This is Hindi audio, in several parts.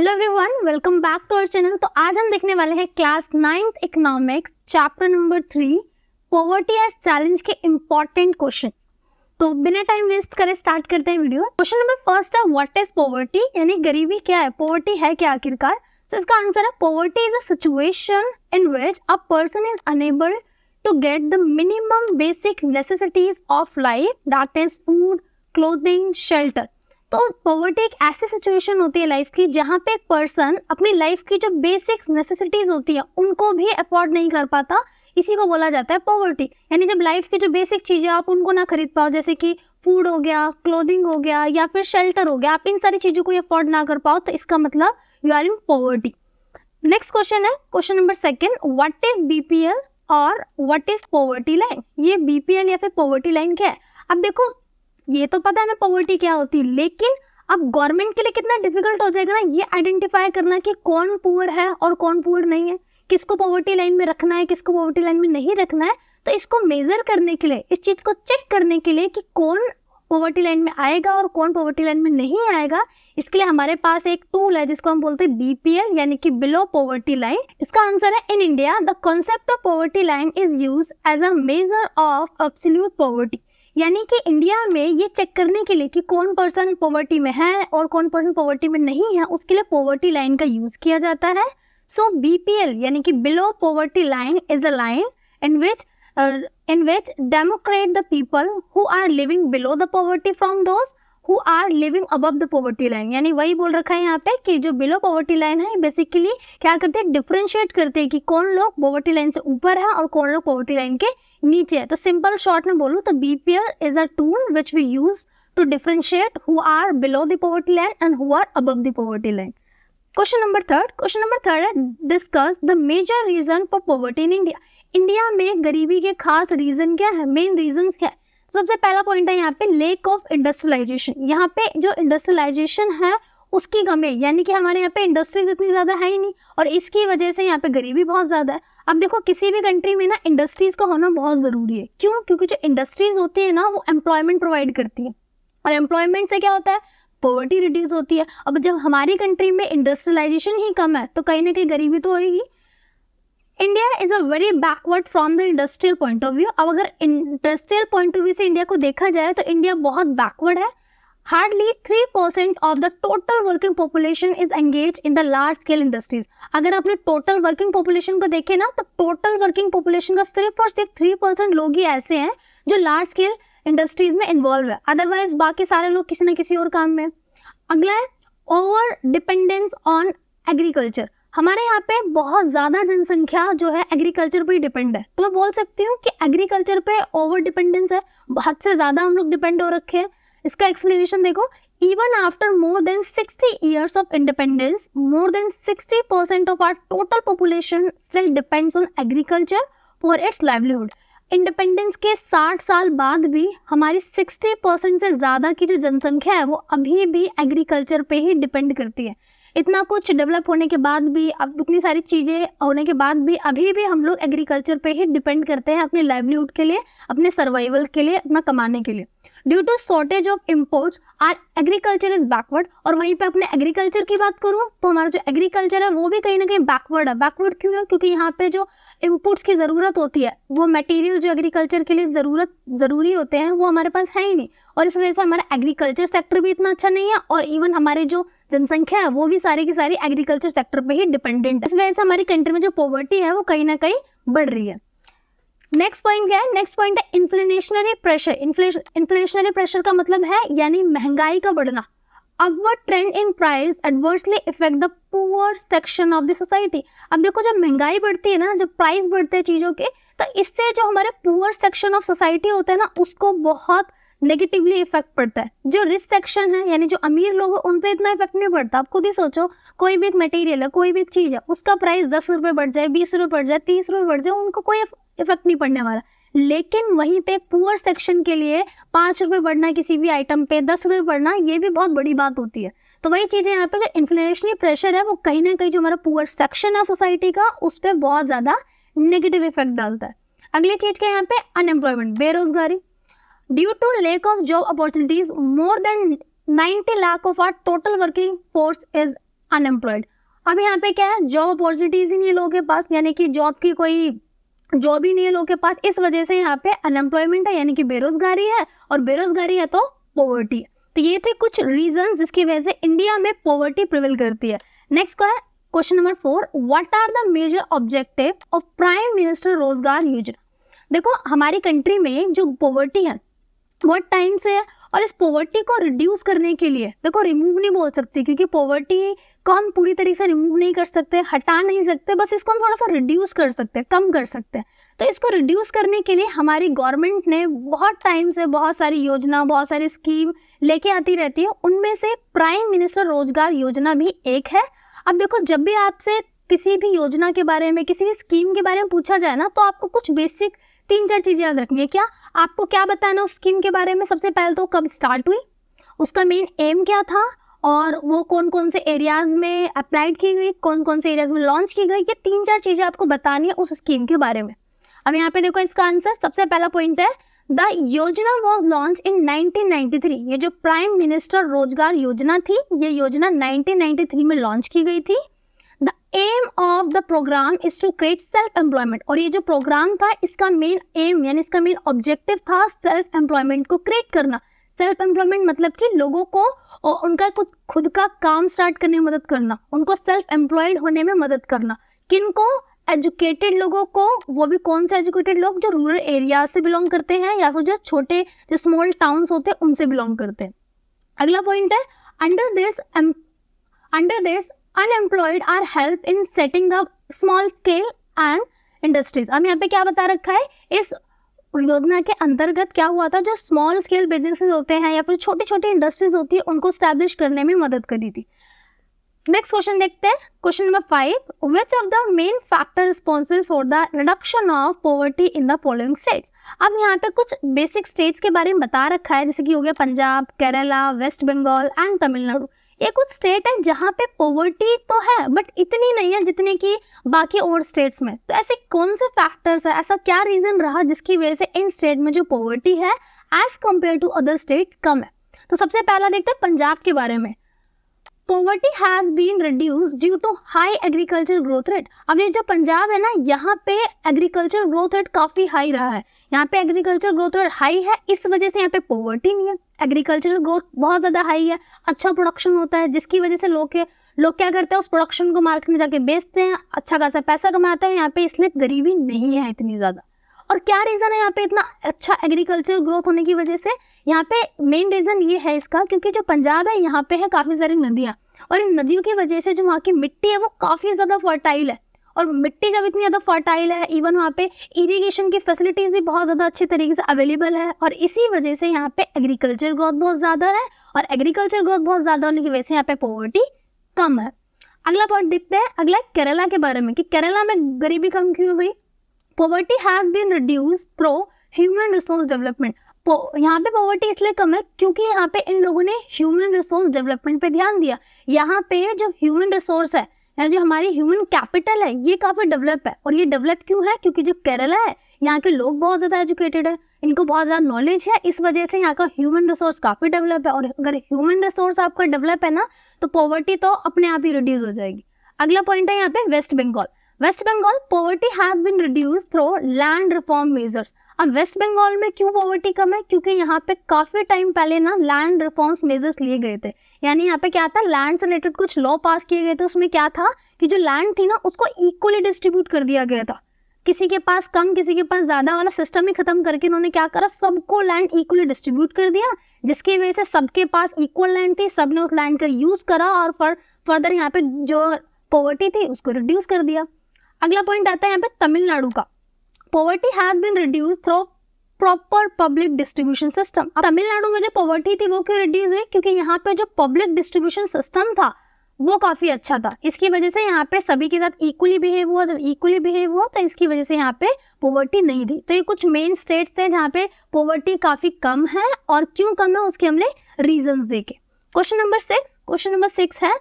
Hello everyone, welcome back to our channel. तो आज हम देखने वाले हैं class 9th economics chapter number 3 poverty as challenge के इम्पोर्टेंट क्वेश्चन। तो बिना टाइम वेस्ट करे स्टार्ट करते हैं वीडियो। क्वेश्चन नंबर फर्स्ट है, व्हाट इज पॉवर्टी, यानी गरीबी क्या है, पॉवर्टी है क्या आखिरकार। तो इसका आंसर है poverty is a situation in which a person is unable to get the minimum basic necessities of life, that is food, clothing, shelter. तो पॉवर्टी एक ऐसी सिचुएशन होती है लाइफ की जहाँ पे एक पर्सन अपनी लाइफ की जो बेसिक नेसेसिटीज होती है उनको भी अफोर्ड नहीं कर पाता, इसी को बोला जाता है पॉवर्टी। यानी जब लाइफ की जो बेसिक चीजें आप उनको ना खरीद पाओ, जैसे कि फूड हो गया, क्लोथिंग हो गया या फिर शेल्टर हो गया, आप इन सारी चीजों को अफोर्ड ना कर पाओ, तो इसका मतलब you are in poverty. Next question है question number second, what is BPL और व्हाट इज पॉवर्टी लाइन। ये बीपीएल या फिर पॉवर्टी लाइन क्या है। अब देखो, ये तो पता है हमें पॉवर्टी क्या होती है, लेकिन अब गवर्नमेंट के लिए कितना डिफिकल्ट हो जाएगा ना ये आइडेंटिफाई करना कि कौन पुअर है और कौन पुअर नहीं है, किसको पॉवर्टी लाइन में रखना है, किसको पॉवर्टी लाइन में नहीं रखना है। तो इसको मेजर करने के लिए, इस चीज को चेक करने के लिए कि कौन पॉवर्टी लाइन में आएगा और कौन पॉवर्टी लाइन में नहीं आएगा, इसके लिए हमारे पास एक टूल है जिसको हम बोलते हैं बीपीएल, यानी कि बिलो पॉवर्टी लाइन। इसका आंसर है, in India the concept of poverty line is used as a measure of absolute poverty. यानी कि इंडिया में ये चेक करने के लिए कि कौन पर्सन पॉवर्टी में है और कौन पर्सन पॉवर्टी में नहीं है, उसके लिए पॉवर्टी लाइन का यूज किया जाता है। सो बीपीएल यानी कि below poverty line is a line in which demarcate the people who are living below the poverty from those who are living above the poverty line। यानी वही बोल रखा है यहाँ पे कि जो बिलो पॉवर्टी लाइन है बेसिकली क्या करते हैं, डिफरेंशिएट करते हैं कि कौन लोग पॉवर्टी लाइन से ऊपर है और कौन लोग पॉवर्टी लाइन के नीचे है। तो सिंपल शॉर्ट में बोलूँ तो BPL is a tool which we use to differentiate who are below the poverty line and who are above the poverty line. Question number third है, discuss the major reason for poverty in India. India में गरीबी के खास रीजन क्या है, मेन रीजन क्या है। सबसे पहला पॉइंट है यहाँ पे लेक ऑफ इंडस्ट्रियलाइजेशन। यहाँ पे जो इंडस्ट्रियलाइजेशन है उसकी कमी है, यानी कि हमारे यहाँ पे इंडस्ट्रीज इतनी ज़्यादा है ही नहीं और इसकी वजह से यहाँ पे गरीबी बहुत ज़्यादा है। अब देखो, किसी भी कंट्री में ना इंडस्ट्रीज का होना बहुत ज़रूरी है। क्यों? क्योंकि जो इंडस्ट्रीज होती है ना वो एम्प्लॉयमेंट प्रोवाइड करती है और एम्प्लॉयमेंट से क्या होता है, पॉवर्टी रिड्यूस होती है। अब जब हमारी कंट्री में इंडस्ट्रियलाइजेशन ही कम है तो कहीं ना कहीं गरीबी तो होगी। India is a very backward from the industrial point of view. अब अगर इंडस्ट्रियल पॉइंट ऑफ व्यू से इंडिया को देखा जाए तो इंडिया बहुत बैकवर्ड है। Hardly 3% of the total working population is engage in the large scale industries. अगर आपने टोटल वर्किंग पॉपुलेशन को देखे ना तो टोटल वर्किंग पॉपुलेशन का सिर्फ और सिर्फ 3% लोग ही ऐसे हैं जो लार्ज स्केल इंडस्ट्रीज में इन्वॉल्व है, अदरवाइज बाकी सारे लोग किसी न किसी और काम में। अगला है ओवर डिपेंडेंस ऑन एग्रीकल्चर। हमारे यहाँ पे बहुत ज़्यादा जनसंख्या जो है एग्रीकल्चर पे ही डिपेंड है। तो मैं बोल सकती हूँ कि एग्रीकल्चर पे ओवर डिपेंडेंस है, हद से ज़्यादा हम लोग डिपेंड हो रखे हैं। इसका एक्सप्लेनेशन देखो, even after more than 60 years of independence, more than 60% of our total population still depends on agriculture for its livelihood। Independence के 60 साल बाद भी हमारी 60% से ज़्यादा की जो जनसंख्या है वो अभी भी एग्रीकल्चर पे ही डिपेंड करती है। इतना कुछ डेवलप होने के बाद भी, अब इतनी सारी चीज़ें होने के बाद भी अभी भी हम लोग एग्रीकल्चर पे ही डिपेंड करते हैं अपने लाइवलीहुड के लिए, अपने सर्वाइवल के लिए, अपना कमाने के लिए। Due to shortage of imports or agriculture is backward. और वहीं पे अपने एग्रीकल्चर की बात करूँ तो हमारा जो एग्रीकल्चर है वो भी कहीं ना कहीं बैकवर्ड है। बैकवर्ड क्यों है? क्योंकि यहाँ पे जो इनपुट्स की ज़रूरत होती है, वो मटेरियल जो एग्रीकल्चर के लिए ज़रूरी होते हैं वो हमारे पास है ही नहीं, और इस वजह से हमारा एग्रीकल्चर सेक्टर भी इतना अच्छा नहीं है और इवन हमारे जो जनसंख्या है वो भी सारी की सारी एग्रीकल्चर सेक्टर पे ही डिपेंडेंट है। इस वजह से हमारी कंट्री में जो पॉवर्टी है वो कहीं ना कहीं बढ़ रही है। नेक्स्ट पॉइंट क्या है? नेक्स्ट पॉइंट है इन्फ्लेशनरी प्रेशर। इन्फ्लेशनरी प्रेशर का मतलब है यानी महंगाई का बढ़ना। Upward trend in price adversely effect the poor section of the society. अब देखो, जब महंगाई बढ़ती है ना, जब प्राइस बढ़ते हैं चीज़ों के, तो इससे जो हमारे पुअर सेक्शन ऑफ सोसाइटी होता है ना उसको बहुत नेगेटिवली इफेक्ट पड़ता है। जो रिच सेक्शन है यानी जो अमीर लोग हैं उन पे इतना इफेक्ट नहीं पड़ता। आप खुद ही सोचो, कोई भी एक मटेरियल है, कोई भी एक चीज़ है, उसका प्राइस 10 रुपये बढ़ जाए, 20 रुपये बढ़ जाए, 30 रुपये बढ़ जाए, उनको कोई इफेक्ट नहीं पड़ने वाला। लेकिन वहीं पे पुअर सेक्शन के लिए 5 रुपये बढ़ना किसी भी आइटम पे, 10 रुपये बढ़ना, ये भी बहुत बड़ी बात होती है। तो वही चीज़ें यहाँ पे जो इन्फ्लेशनरी प्रेशर है वो कहीं ना कहीं जो हमारा पुअर सेक्शन है सोसाइटी का उस पर बहुत ज़्यादा नेगेटिव इफेक्ट डालता है। अगली चीज़ क्या यहाँ पे, अनएम्प्लॉयमेंट, बेरोजगारी। Due to lack of job opportunities more than 90 lakh of our total working force is unemployed. अब यहाँ पे क्या है, जॉब अपॉर्चुनिटीज ही नहीं है लोगों के पास, यानी कि जॉब की कोई जॉब ही नहीं है लोगों के पास, इस वजह से यहाँ पे अनएम्प्लॉयमेंट है, यानी कि बेरोजगारी है, और बेरोजगारी है तो पॉवर्टी है। तो ये थे कुछ रीजन जिसकी वजह से इंडिया में पॉवर्टी प्रिवेल करती है। नेक्स्ट क्या है, question number 4, what are the major objective of prime minister Rozgar Yojana. देखो हमारी कंट्री में जो पॉवर्टी है बहुत टाइम से है, और इस पॉवर्टी को रिड्यूस करने के लिए, देखो रिमूव नहीं बोल सकते क्योंकि पॉवर्टी को हम पूरी तरीके से रिमूव नहीं कर सकते, हटा नहीं सकते, बस इसको हम थोड़ा सा रिड्यूस कर सकते हैं, कम कर सकते हैं। तो इसको रिड्यूस करने के लिए हमारी गवर्नमेंट ने बहुत टाइम से बहुत सारी योजना, बहुत सारी स्कीम लेके आती रहती है, उनमें से प्राइम मिनिस्टर रोजगार योजना भी एक है। अब देखो जब भी आपसे किसी भी योजना के बारे में, किसी भी स्कीम के बारे में पूछा जाए ना, तो आपको कुछ बेसिक 3-4 चीजें याद रखनी है। क्या आपको क्या बताना उस स्कीम के बारे में, सबसे पहले तो कब स्टार्ट हुई, उसका मेन एम क्या था, और वो कौन कौन से एरियाज में अप्लाइड की गई, कौन कौन से एरियाज में लॉन्च की गई, ये 3-4 चीजें आपको बतानी है उस स्कीम के बारे में। अब यहाँ पे देखो इसका आंसर, सबसे पहला पॉइंट है द योजना वॉज लॉन्च इन 1993। ये जो प्राइम मिनिस्टर रोजगार योजना थी, ये योजना 1993 में लॉन्च की गई थी। The aim of the program is to create self employment, और ये जो प्रोग्राम था इसका मेन एम यानी इसका मेन ऑब्जेक्टिव था सेल्फ एम्प्लॉयमेंट को क्रिएट करना। सेल्फ एम्प्लॉयमेंट मतलब कि लोगों को उनका कुछ खुद का काम स्टार्ट करने में मदद करना, उनको सेल्फ एम्प्लॉयड होने में मदद करना। किनको, एजुकेटेड लोगों को, वो भी कौन से एजुकेटेड लोग, जो रूरल एरिया से बिलोंग करते हैं या फिर जो छोटे जो स्मॉल टाउन्स होते हैं उनसे बिलोंग करते हैं। अगला पॉइंट है under this unemployed are help in setting up small scale and industries. अब यहाँ पे क्या बता रखा है, इस योजना के अंतर्गत क्या हुआ था, जो स्मॉल स्केल बिजनेसेस होते हैं या फिर छोटी छोटी इंडस्ट्रीज होती है उनको स्टैब्लिश करने में मदद करी थी। नेक्स्ट क्वेश्चन देखते हैं, question number 5, which of the main factor responsible for the reduction of poverty in the following states. अब यहाँ पे कुछ बेसिक स्टेट्स के बारे में बता रखा है, जैसे कि हो गया पंजाब, केरला, वेस्ट बंगाल एंड तमिलनाडु। ये कुछ स्टेट है जहाँ पे पॉवर्टी तो है बट इतनी नहीं है जितने की बाकी और स्टेट्स में। तो ऐसे कौन से फैक्टर्स है, ऐसा क्या रीजन रहा जिसकी वजह से इन स्टेट में जो पॉवर्टी है as compare to other state कम है। तो सबसे पहला देखते हैं पंजाब के बारे में। Poverty has been reduced due to high agriculture growth rate. अब ये जो पंजाब है ना, यहाँ पे एग्रीकल्चर ग्रोथ रेट काफी हाई रहा है, यहाँ पे एग्रीकल्चर ग्रोथ रेट हाई है, इस वजह से यहाँ पे पॉवर्टी नहीं है। एग्रीकल्चर ग्रोथ बहुत ज्यादा हाई है, अच्छा प्रोडक्शन होता है, जिसकी वजह से लोग क्या करते हैं, उस प्रोडक्शन को मार्केट में जाके बेचते हैं, अच्छा खासा पैसा कमाते हैं यहाँ पे, इसलिए गरीबी नहीं है इतनी ज्यादा। और क्या रीजन है यहाँ पे इतना अच्छा एग्रीकल्चर ग्रोथ होने की वजह से, यहाँ पे मेन रीजन ये है इसका, क्योंकि जो पंजाब है यहाँ पे है काफी सारी नदियाँ, और इन नदियों की वजह से जो वहाँ की मिट्टी है वो काफी ज्यादा फर्टाइल है, और मिट्टी जब इतनी ज्यादा फर्टाइल है, इवन वहाँ पे इरिगेशन की फैसिलिटीज भी बहुत ज्यादा अच्छे तरीके से अवेलेबल है, और इसी वजह से यहाँ पे एग्रीकल्चर ग्रोथ बहुत ज्यादा है, और एग्रीकल्चर ग्रोथ बहुत ज्यादा होने की वजह से यहाँ पे पॉवर्टी कम है। अगला पॉइंट देखते हैं, अगला केरला के बारे में कि केरला में गरीबी कम क्यों हुई। Poverty has been reduced through human resource development. यहाँ पे पॉवर्टी इसलिए कम है क्योंकि यहाँ पे इन लोगों ने ह्यूमन रिसोर्स डेवलपमेंट पे ध्यान दिया। यहाँ पे जो ह्यूमन रिसोर्स है, यानी जो हमारी ह्यूमन कैपिटल है, ये काफी डेवलप है। और ये डेवलप क्यों है, क्योंकि जो केरला है यहाँ के लोग बहुत ज्यादा एजुकेटेड है, इनको बहुत ज्यादा नॉलेज है, इस वजह से यहाँ का ह्यूमन रिसोर्स काफी डेवलप है। और अगर ह्यूमन रिसोर्स आपका डेवलप है ना, तो पॉवर्टी तो अपने आप ही रिड्यूस हो जाएगी। अगला पॉइंट है यहाँ पे West Bengal. West Bengal poverty has been reduced through land reform measures. अब वेस्ट बंगाल में क्यों पॉवर्टी कम है, क्योंकि यहाँ पे काफी टाइम पहले ना लैंड रिफॉर्म्स मेजर्स लिए गए थे। यानी यहाँ पे क्या था, लैंड से रिलेटेड कुछ लॉ पास किए गए थे। उसमें क्या था कि जो लैंड थी ना उसको इक्वली डिस्ट्रीब्यूट कर दिया गया था, किसी के पास कम किसी के पास ज्यादा वाला सिस्टम ही खत्म करके इन्होंने क्या करा, सबको लैंड इक्वली डिस्ट्रीब्यूट कर दिया, जिसकी वजह से सबके पास इक्वल लैंड थी, सबने उस लैंड का यूज करा और फर्दर यहाँ पे जो पॉवर्टी थी उसको रिड्यूस कर दिया। अगला पॉइंट आता है यहाँ पे तमिलनाडु का। Poverty has been reduce through proper public distribution system. अब तमिलनाडु में जो पॉवर्टी थी वो क्यों रिड्यूस हुई, क्योंकि यहाँ पे जो पब्लिक डिस्ट्रीब्यूशन सिस्टम था वो काफी अच्छा था, इसकी वजह से यहाँ पे सभी के साथ इक्वली बिहेव हुआ। जब इक्वली बिहेव हुआ तो इसकी वजह से यहाँ पे पॉवर्टी नहीं थी। तो ये कुछ मेन स्टेट्स थे जहाँ पे पॉवर्टी काफी कम है, और क्यों कम है उसके हमने रीजंस देखे। क्वेश्चन नंबर 6 है,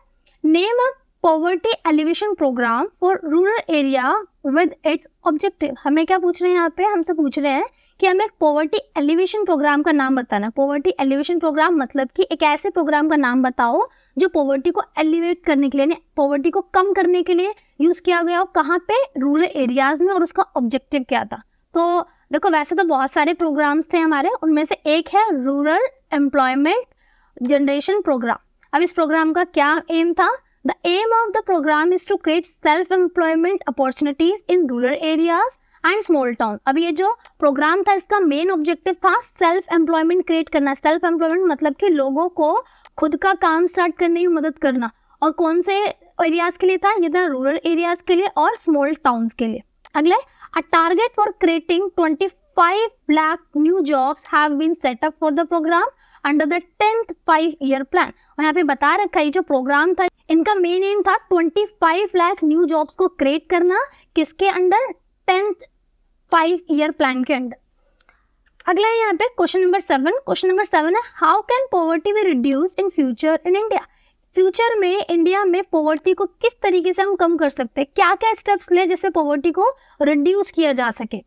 name a poverty alleviation program for rural area with its objective. हमें क्या पूछ रहे हैं यहाँ पे, हमसे पूछ रहे हैं कि हमें पॉवर्टी एलिवेशन प्रोग्राम का नाम बताना। पॉवर्टी एलिवेशन प्रोग्राम मतलब कि एक ऐसे प्रोग्राम का नाम बताओ जो पॉवर्टी को एलिवेट करने के लिए, पॉवर्टी को कम करने के लिए यूज किया गया, कहाँ पे, रूरल एरियाज में, और उसका ऑब्जेक्टिव क्या था। तो देखो वैसे तो बहुत सारे प्रोग्राम्स थे हमारे, उनमें से एक है रूरल एम्प्लॉयमेंट जनरेशन प्रोग्राम। अब इस प्रोग्राम का क्या एम था? The aim of the program is to create self employment opportunities in rural areas and small town. अब ये जो प्रोग्राम था इसका मेन ऑब्जेक्टिव था सेल्फ एम्प्लॉयमेंट क्रिएट करना। सेल्फ एम्प्लॉयमेंट मतलब कि लोगों को खुद का काम स्टार्ट करने में मदद करना। और कौन से एरियाज के लिए था? ये था रूरल एरियाज के लिए और स्मॉल टाउन्स के लिए। अगले, a target for creating 25 lakh new jobs have been set up for the program under the 10th 5-year plan। और यहाँ पे बता रखा है जो प्रोग्राम था इनका मेन एम था 25 लाख न्यू जॉब्स को क्रिएट करना, किसके अंडर? 10th 5-year प्लान के अंडर। अगला है यहाँ पे क्वेश्चन नंबर 7। क्वेश्चन नंबर 7 है how can poverty B reduce in future in India. Future में इंडिया में पॉवर्टी को किस तरीके से हम कम कर सकते हैं, क्या क्या स्टेप्स ले जिससे पॉवर्टी को रिड्यूस किया जा सके।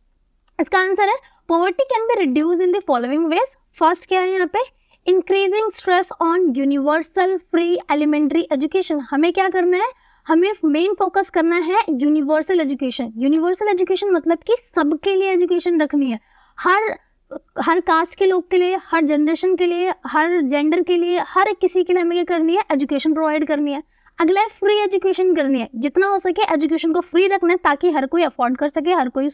इसका आंसर है poverty can be reduce in the following ways. First क्या है यहाँ पे? Increasing stress on universal free elementary education. हमें क्या करना है? हमें मेन फोकस करना है यूनिवर्सल एजुकेशन। यूनिवर्सल एजुकेशन मतलब कि सबके लिए एजुकेशन रखनी है, हर कास्ट के लोग के लिए, हर जनरेशन के लिए, हर जेंडर के लिए, हर किसी के लिए हमें क्या करनी है? एजुकेशन प्रोवाइड करनी है। अगला है फ्री एजुकेशन करनी है, जितना हो सके एजुकेशन को फ्री रखना है ताकि हर कोई अफोर्ड कर सके, हर कोई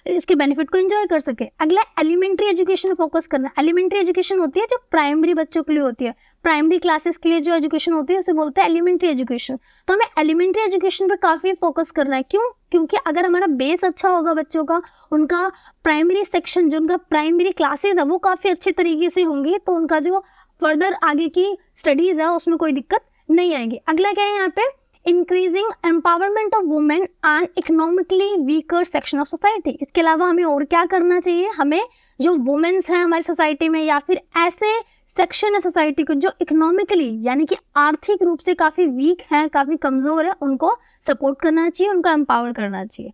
इसके बेनिफिट को एंजॉय कर सके। अगला एलिमेंट्री एजुकेशन फोकस करना। एलिमेंट्री एजुकेशन होती है जो प्राइमरी बच्चों के लिए होती है, प्राइमरी क्लासेस के लिए जो एजुकेशन होती है उसे बोलते हैं एलिमेंट्री एजुकेशन। तो हमें एलिमेंट्री एजुकेशन पर काफ़ी फोकस करना है। क्यों? क्योंकि अगर हमारा बेस अच्छा होगा बच्चों का, उनका प्राइमरी सेक्शन जो उनका प्राइमरी क्लासेस है वो काफ़ी अच्छे तरीके से होंगी, तो उनका जो फर्दर आगे की स्टडीज़ है उसमें कोई दिक्कत नहीं आएगी। अगला क्या है यहाँ पे? Increasing empowerment of women and economically weaker section of society. इसके अलावा हमें और क्या करना चाहिए? हमें जो वुमेन्स हैं हमारी सोसाइटी में या फिर ऐसे सेक्शन है सोसाइटी को जो इकोनॉमिकली यानी कि आर्थिक रूप से काफ़ी वीक हैं, काफ़ी कमज़ोर है, उनको सपोर्ट करना चाहिए, उनको एम्पावर करना चाहिए।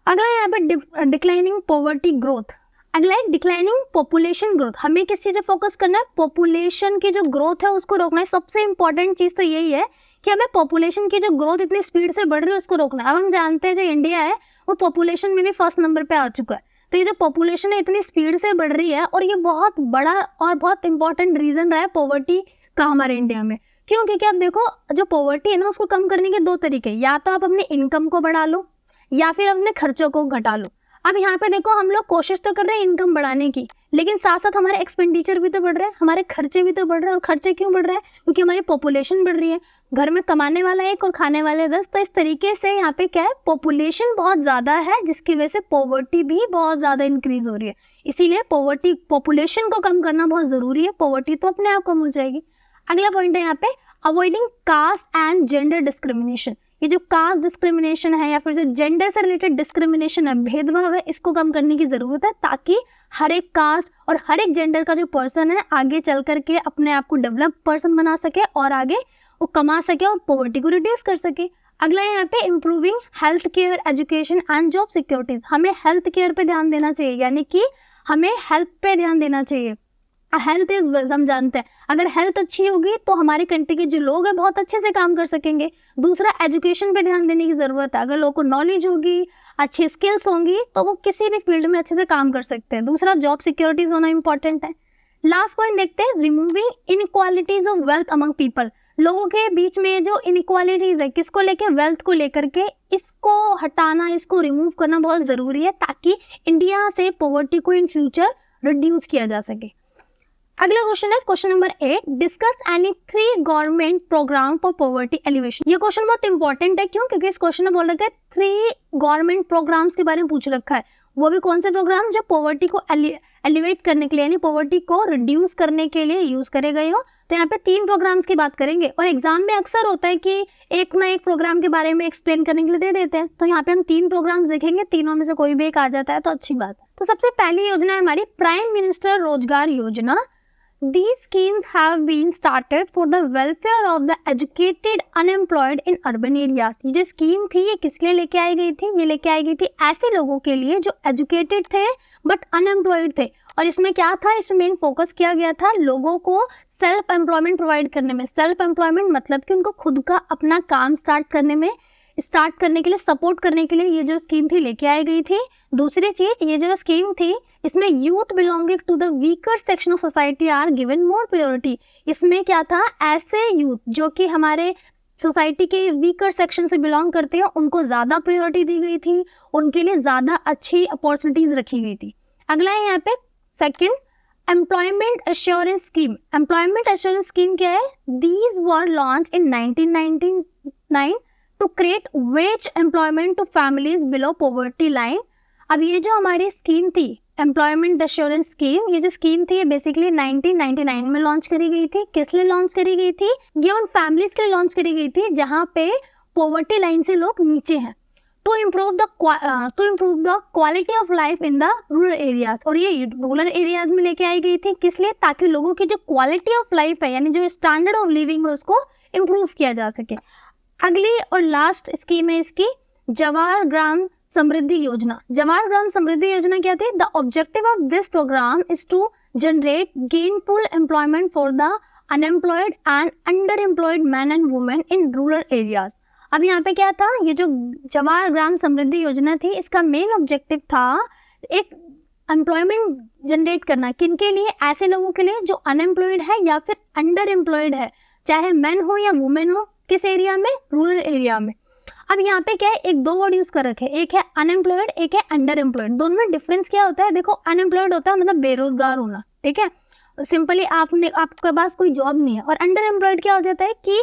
अगला यहाँ पे डिक्लाइनिंग पॉवर्टी ग्रोथ। अगला है डिक्लाइनिंग पॉपुलेशन ग्रोथ। हमें किस चीज़ पे फोकस करना है? पॉपुलेशन की जो ग्रोथ है उसको रोकना है। सबसे इंपॉर्टेंट चीज़ तो यही है कि हमें पॉपुलेशन की जो ग्रोथ इतनी स्पीड से बढ़ रही है उसको रोकना है। अब हम जानते हैं जो इंडिया है वो पॉपुलेशन में भी फर्स्ट नंबर पे आ चुका है। तो ये जो पॉपुलेशन है इतनी स्पीड से बढ़ रही है और ये बहुत बड़ा और बहुत इंपॉर्टेंट रीज़न रहा है पॉवर्टी का हमारे इंडिया में। क्यों? क्योंकि आप देखो जो पॉवर्टी है ना उसको कम करने के दो तरीके, या तो आप अपनी इनकम को बढ़ा लो या फिर अपने खर्चों को घटा लो। अब यहाँ पे देखो हम लोग कोशिश तो कर रहे हैं इनकम बढ़ाने की, लेकिन साथ साथ हमारे एक्सपेंडिचर भी तो बढ़ रहे हैं, हमारे खर्चे भी तो बढ़ रहे हैं। और खर्चे क्यों बढ़ रहे हैं? क्योंकि हमारी पॉपुलेशन बढ़ रही है, घर में कमाने वाला 1 और खाने वाले 10। तो इस तरीके से यहाँ पे क्या है? पॉपुलेशन बहुत ज़्यादा है जिसकी वजह से पॉवर्टी भी बहुत ज़्यादा इंक्रीज हो रही है। इसीलिए पॉपुलेशन को कम करना बहुत ज़रूरी है, पॉवर्टी तो अपने आप कम हो जाएगी। अगला पॉइंट है यहाँ पे avoiding caste and gender discrimination. ये जो कास्ट डिस्क्रिमिनेशन है या फिर जो जेंडर से रिलेटेड डिस्क्रिमिनेशन है, भेदभाव है, इसको कम करने की ज़रूरत है ताकि हर एक कास्ट और हर एक जेंडर का जो पर्सन है आगे चल करके अपने आप को डेवलप पर्सन बना सके और आगे वो कमा सके और पॉवर्टी को रिड्यूस कर सके। अगला है यहाँ पे improving health care, education and job securities. हमें हेल्थ केयर पे ध्यान देना चाहिए, यानी कि हमें हेल्थ पे ध्यान देना चाहिए। हेल्थ इज वेल्थ, हम जानते हैं अगर हेल्थ अच्छी होगी तो हमारी कंट्री के जो लोग हैं बहुत अच्छे से काम कर सकेंगे। दूसरा, एजुकेशन पे ध्यान देने की ज़रूरत है। अगर लोगों को नॉलेज होगी, अच्छी स्किल्स होंगी तो वो किसी भी फील्ड में अच्छे से काम कर सकते हैं। दूसरा, जॉब सिक्योरिटीज होना इंपॉर्टेंट है। लास्ट पॉइंट देखते हैं, removing inequalities of wealth among people. लोगों के बीच में जो इनइक्वालिटीज है, किसको लेके? वेल्थ को लेकर के, इसको हटाना, इसको रिमूव करना बहुत ज़रूरी है ताकि इंडिया से पॉवर्टी को इन फ्यूचर रिड्यूस किया जा सके। अगला क्वेश्चन है question number 8, discuss any 3 government program for poverty alleviation. ये क्वेश्चन बहुत इंपॉर्टेंट है। क्यों? क्योंकि इस क्वेश्चन में बोल रखा है 3 गवर्नमेंट प्रोग्राम्स के बारे में पूछ रखा है। वो भी कौन से प्रोग्राम जो पॉवर्टी को एलिवेट करने के लिए यानी पॉवर्टी को रिड्यूस करने के लिए यूज करे गए हो। तो यहाँ पे 3 प्रोग्राम्स की बात करेंगे और एग्जाम में अक्सर होता है कि एक ना एक प्रोग्राम के बारे में एक्सप्लेन करने के लिए दे देते हैं। तो यहाँ पे हम 3 प्रोग्राम्स देखेंगे, तीनों में से कोई भी एक आ जाता है तो अच्छी बात है। तो सबसे पहली योजना है हमारी प्राइम मिनिस्टर रोजगार योजना। These schemes have been started for the welfare of the educated unemployed in urban areas। ये जो स्कीम थी ये किसके लिए लेके आई गई थी? ये लेके आई गई थी ऐसे लोगों के लिए जो एजुकेटेड थे बट अनएम्प्लॉयड थे। और इसमें क्या था? इसमें मेन फोकस किया गया था लोगों को सेल्फ एम्प्लॉयमेंट प्रोवाइड करने में, सेल्फ एम्प्लॉयमेंट मतलब कि उनको खुद का अपना काम स्टार्ट करने के लिए सपोर्ट करने के लिए ये जो स्कीम थी लेके आई गई थी। दूसरी चीज, ये जो स्कीम थी इसमें youth belonging to the weaker section of society are given more priority. इसमें क्या था, ऐसे यूथ जो कि हमारे सोसाइटी के वीकर सेक्शन से बिलोंग करते हैं उनको ज़्यादा प्रायोरिटी दी गई थी, उनके लिए ज़्यादा अच्छी अपॉर्चुनिटीज रखी गई थी। अगला है यहाँ पे second, employment assurance scheme. Employment assurance scheme क्या है? These were launch in 1999 to create wage employment to families below poverty line. अब ये जो हमारी स्कीम थी एम्प्लॉयमेंट एश्योरेंस स्कीम, ये जो स्कीम थी ये बेसिकली 1999 में लॉन्च करी गई थी। किस लिए लॉन्च करी गई थी? ये उन फैमिलीज के लिए लॉन्च करी गई थी जहाँ पे पॉवर्टी लाइन से लोग नीचे हैं, to improve the quality of life in the rural areas. और ये रूरल एरियाज में लेके आई गई थी किस लिए? ताकि लोगों की जो क्वालिटी ऑफ लाइफ है यानी जो स्टैंडर्ड ऑफ लिविंग है उसको इम्प्रूव किया जा सके। अगली और लास्ट स्कीम है इसकी जवाहर ग्राम समृद्धि योजना। जवाहर ग्राम समृद्धि योजना क्या थी? The objective of this program is to generate gainful employment for the unemployed and under employed man and women in rural areas. अब यहाँ पे क्या था, ये जो जवाहर ग्राम समृद्धि योजना थी इसका मेन ऑब्जेक्टिव था एक एम्प्लॉयमेंट जनरेट करना। किनके लिए? ऐसे लोगों के लिए जो अनएम्प्लॉयड है या फिर अंडर एम्प्लॉयड है, चाहे मैन हो या वुमेन हो। किस एरिया में? रूरल एरिया में। अब यहाँ पे क्या है, एक दो वर्ड यूज कर रखे, एक है अनएम्प्लॉयड, एक है अंडर एम्प्लॉयड। दोनों में डिफरेंस क्या होता है? देखो, अनएम्प्लॉयड होता है मतलब बेरोजगार होना, ठीक है, सिंपली आपके पास कोई जॉब नहीं है। और अंडर एम्प्लॉयड क्या हो जाता है कि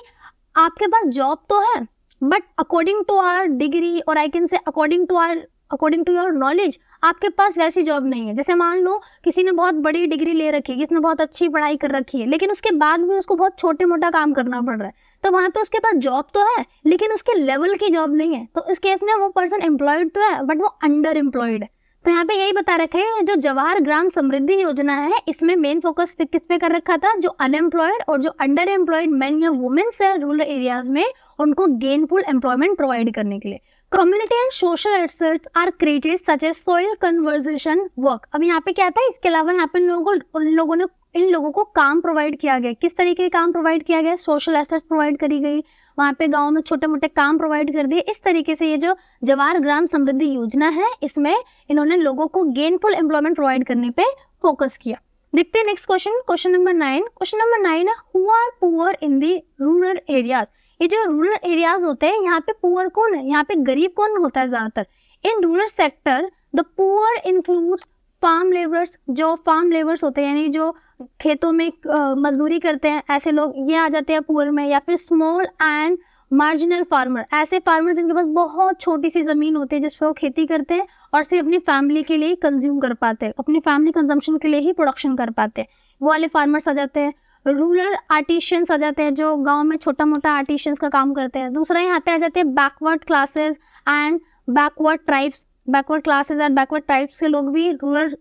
आपके पास जॉब तो है but according to our degree और I can say according to your knowledge आपके पास वैसी जॉब नहीं है। जैसे मान लो किसी ने बहुत बड़ी डिग्री ले रखी है, किसने बहुत अच्छी पढ़ाई कर रखी है, लेकिन उसके बाद भी उसको बहुत छोटे मोटा काम करना पड़ रहा है, तो वहाँ पे उसके पास जॉब तो है लेकिन उसके लेवल की जॉब नहीं है। तो इस केस में वो पर्सन एम्प्लॉयड तो है बट वो अंडर एम्प्लॉयड है। तो यहाँ पे यही बता रखा है जो जवाहर ग्राम समृद्धि योजना है इसमें मेन फोकस किस पे कर रखा था? जो अनएम्प्लॉयड और जो अंडर एम्प्लॉयड मैन या वुमेन्स है रूरल एरियाज में उनको गेनफुल एम्प्लॉयमेंट प्रोवाइड करने के लिए। Community and social assets are created such as soil conversation work. अब यहाँ पे क्या था, इसके अलावा यहाँ पे इन लोगों को काम प्रोवाइड किया गया। किस तरीके के काम प्रोवाइड किया गया? सोशल एसेट्स प्रोवाइड करी गई, वहाँ पे गाँव में छोटे मोटे काम प्रोवाइड कर दिए। इस तरीके से ये जो जवाहर ग्राम समृद्धि योजना है इसमें इन्होंने लोगों को गेनफुल एम्प्लॉयमेंट प्रोवाइड करने पे फोकस किया। देखते हैं next question, question number 9। Question number 9 है who are poor in the rural areas. ये जो रूरल एरियाज होते हैं यहाँ पे पुअर कौन है? यहाँ पे गरीब कौन होता है ज्यादातर? In rural sector the poor includes farm labours. जो फार्म लेबर्स होते हैं यानी जो खेतों में मजदूरी करते हैं, ऐसे लोग ये आ जाते हैं पुअर में। या फिर स्मॉल एंड मार्जिनल फार्मर, ऐसे फार्मर जिनके पास बहुत छोटी सी जमीन होती है जिस पे वो खेती करते हैं और सिर्फ अपनी फैमिली के लिए कंज्यूम कर पाते हैं, अपनी फैमिली कंजम्पशन के लिए ही प्रोडक्शन कर पाते हैं, वो वाले फार्मर्स आ जाते हैं। रूरल आर्टिशियंस आ जाते हैं जो गांव में छोटा मोटा आर्टिशियंस का काम करते हैं। दूसरा यहाँ पे आ जाते हैं backward classes and backward tribes. Backward classes and backward tribes के लोग भी रूरल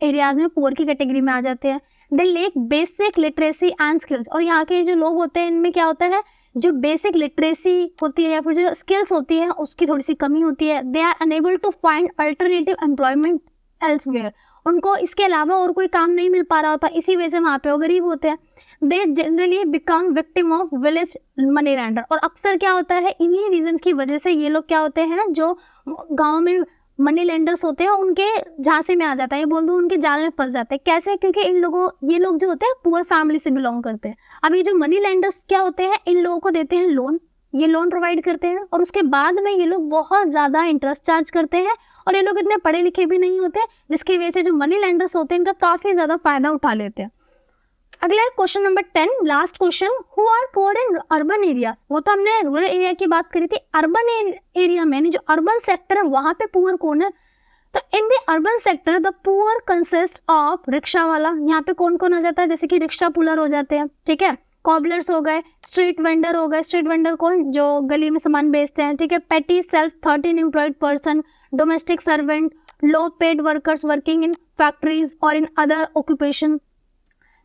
एरियाज में पुअर की कैटेगरी में आ जाते हैं। They lack basic literacy and skills. और यहाँ के जो लोग होते हैं इनमें क्या होता है, जो बेसिक लिटरेसी होती है या फिर जो स्किल्स होती है उसकी थोड़ी सी कमी होती है। They are unable to find alternative employment elsewhere. उनको इसके अलावा और कोई काम नहीं मिल पा रहा होता, इसी वजह से वहाँ पे वो गरीब होते हैं। They generally become victim of village money lender. और अक्सर क्या होता है, इन्हीं रीजन की वजह से ये लोग क्या होते हैं, जो गाँव में मनी लेंडर्स होते हैं उनके झांसे में आ जाता है, ये बोल दूं उनके जाल में फंस जाते हैं। कैसे? क्योंकि ये लोग जो होते हैं पुअर फैमिली से बिलोंग करते हैं। अब ये जो मनी लेंडर्स क्या होते हैं, इन लोगों को देते हैं लोन, ये लोन प्रोवाइड करते हैं और उसके बाद में ये लोग बहुत ज़्यादा इंटरेस्ट चार्ज करते हैं। और ये लोग इतने पढ़े लिखे भी नहीं होते जिसकी वजह से जो मनी लेंडर्स होते हैं इनका काफ़ी ज़्यादा फायदा उठा लेते हैं। अगला question number 10, last question, who are poor in urban area. वो तो हमने रूरल एरिया की बात करी थी, अर्बन एरिया में यानी जो अर्बन सेक्टर है वहाँ पे पुअर कौन है? तो in the urban sector the poor consist of rickshaw वाला। यहाँ पे कौन कौन आ जाता है? जैसे कि रिक्शा पुलर हो जाते हैं, ठीक है, कॉबलर्स हो गए, स्ट्रीट वेंडर हो गए। स्ट्रीट वेंडर कौन? जो गली में सामान बेचते हैं, ठीक है, पेटी self 13 employed person, domestic servant, low paid workers working in factories और इन अदर ऑक्यूपेशन।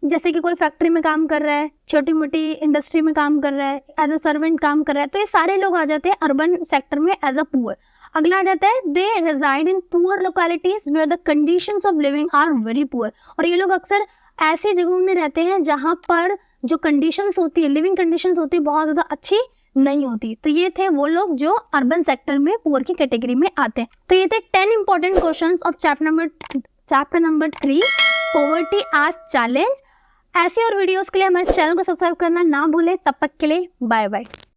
जैसे कि कोई फैक्ट्री में काम कर रहा है, छोटी मोटी इंडस्ट्री में काम कर रहा है, एज अ सर्वेंट काम कर रहा है, तो ये सारे लोग आ जाते हैं अर्बन सेक्टर में एज अ पुअर। अगला आ जाता है they reside in poor localities where the conditions of living are very poor. और ये लोग अक्सर ऐसी जगहों में रहते हैं जहाँ पर जो कंडीशंस होती है, लिविंग कंडीशंस होती है, बहुत ज़्यादा अच्छी नहीं होती। तो ये थे वो लोग जो अर्बन सेक्टर में पुअर की कैटेगरी में आते हैं। तो ये थे 10 important questions of chapter number 3 poverty as challenge. ऐसे और वीडियोस के लिए हमारे चैनल को सब्सक्राइब करना ना भूलें। तब तक के लिए बाय बाय।